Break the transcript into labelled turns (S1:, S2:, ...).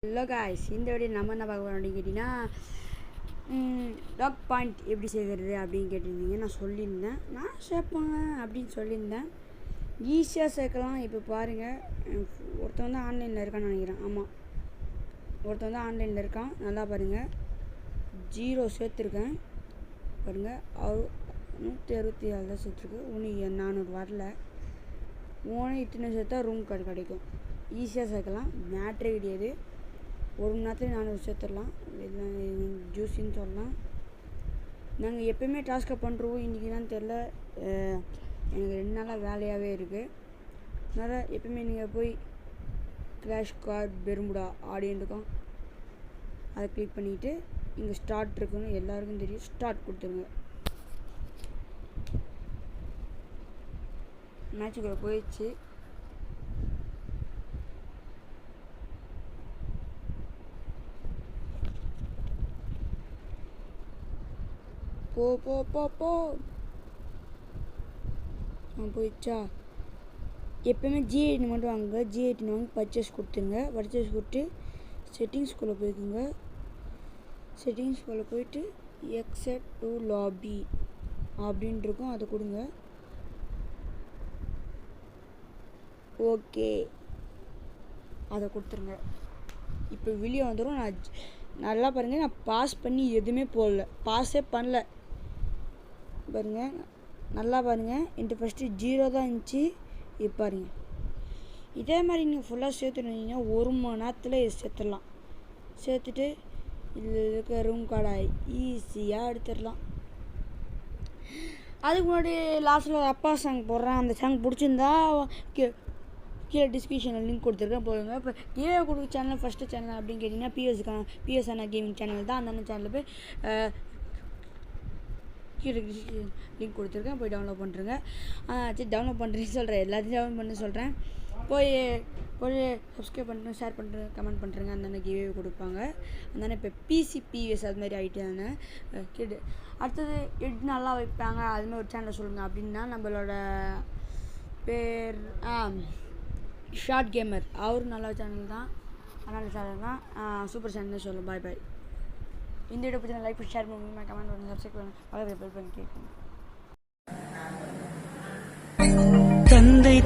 S1: Hello guys, இந்த video நம்ம என்ன பார்க்க போகிறோம் அப்படின்னு கேட்டிங்கன்னா, டாக் பாயிண்ட் எப்படி சேர்க்குறது அப்படின்னு கேட்டிருந்தீங்க. நான் சொல்லியிருந்தேன், நான் சேர்ப்பேங்க அப்படின்னு சொல்லியிருந்தேன். ஈஸியாக சேர்க்கலாம். இப்போ பாருங்கள், ஒருத்தன் வந்து ஆன்லைனில் இருக்கான்னு நினைக்கிறேன். ஆமாம், ஒருத்தன் வந்து ஆன்லைனில் இருக்கான். நல்லா பாருங்கள், 0 சேர்த்துருக்கேன் பாருங்கள். 167 தான் சேர்த்துருக்கு. ஒன்று 400 வரல. இத்தனை சேர்த்தா ரூம் கார்டு கிடைக்கும். ஈஸியாக சேர்க்கலாம், மேட்ரே கிடையாது. ஒரு மணி நேரத்தில் 400 சேர்த்துடலாம். எல்லாம் ஜூஸின்னு சொல்லலாம். நாங்கள் எப்போயுமே டாஸ்க்கை பண்ணுறோம். இன்றைக்கி தான் தெரில, எனக்கு 2 நாளாக வேலையாகவே இருக்குது. அதனால் எப்போயுமே நீங்கள் போய் கிளாஷ் கார்ட் பெர்முடா ஆடியன் இருக்கும், அதை கிளிக் பண்ணிவிட்டு இங்கே ஸ்டார்ட் இருக்குன்னு எல்லாருக்கும் தெரியும். ஸ்டார்ட் கொடுத்துருங்க. மேட்சுக்குள்ளே போயிடுச்சு. போ போ போ போ போயிடுச்சா? எப்போயுமே G18 மட்டும் வாங்குங்க. G18 வாங்கி பர்ச்சேஸ் கொடுத்துருங்க. பர்ச்சேஸ் கொடுத்து செட்டிங்ஸ்குள்ளே போய்க்குங்க. செட்டிங்ஸ்குள்ளே போயிட்டு எக்ஸட் டு லாபி அப்படின்ட்டு இருக்கும், அதை கொடுங்க. ஓகே, அதை கொடுத்துருங்க. இப்போ வெளியே வந்துடும். நல்லா பாருங்கள், நான் பாஸ் பண்ணி எதுவுமே போடல, பாஸே பண்ணல பாருங்கள். நல்லா பாருங்கள், என்கிட்ட ஃபஸ்ட்டு 0 தான் இருந்துச்சு. இப்போ பாருங்கள், இதே மாதிரி நீங்கள் ஃபுல்லாக சேர்த்துருந்தீங்கன்னா 1 மணி நேரத்தில் சேர்த்துடலாம். சேர்த்துட்டு இதில் இருக்க ரூம் கார்டை ஈஸியாக எடுத்துடலாம். அதுக்கு முன்னாடி லாஸ்ட்டில் அப்பா சாங் போடுறேன். அந்த சாங் பிடிச்சிருந்தா கீழே டிஸ்கிரிப்ஷனில் லிங்க் கொடுத்துருக்கேன், போடுங்க. இப்போ கீழே கொடுக்க சேனல் ஃபஸ்ட்டு சேனல் அப்படின்னு கேட்டிங்கன்னா பிஎஸ் அண்ணா கேமிங் சேனல் தான். அந்த சேனலில் போய் கீழே லிங்க் கொடுத்துருக்கேன், போய் டவுன்லோட் பண்ணுறேங்க. சரி, டவுன்லோட் பண்ணுறேன்னு சொல்கிறேன், எல்லாத்தையும் டவுன்லோட் பண்ண சொல்கிறேன். போய் சப்ஸ்கிரைப் பண்ணுறேன், ஷேர் பண்ணுறேன், கமெண்ட் பண்ணுறேங்க. அந்த கிவே கொடுப்பாங்க. அந்த இப்போ பிஎஸ் அது மாதிரி ஆகிட்டாங்க. கிட் அடுத்தது எட் நல்லா வைப்பாங்க, அதுமாதிரி ஒரு சேனலை சொல்லுங்கள் அப்படின்னா நம்மளோட பேர் ஷார்ட் கேமர். அவரும் நல்ல சேனல் தான், நல்ல சேனல் தான், சூப்பர் சேனல்னு சொல்லுங்கள். பாய் பாய். இந்த வீடியோ பற்றி லைக் பண்ணி ஷேர் பண்ணுங்க, கமெண்ட் பண்ணுங்க, சப்ஸ்கிரைப் பண்ணுங்க, பக்கத்தில் பெல் பண்ணி கேட்குங்க.
S2: தந்தை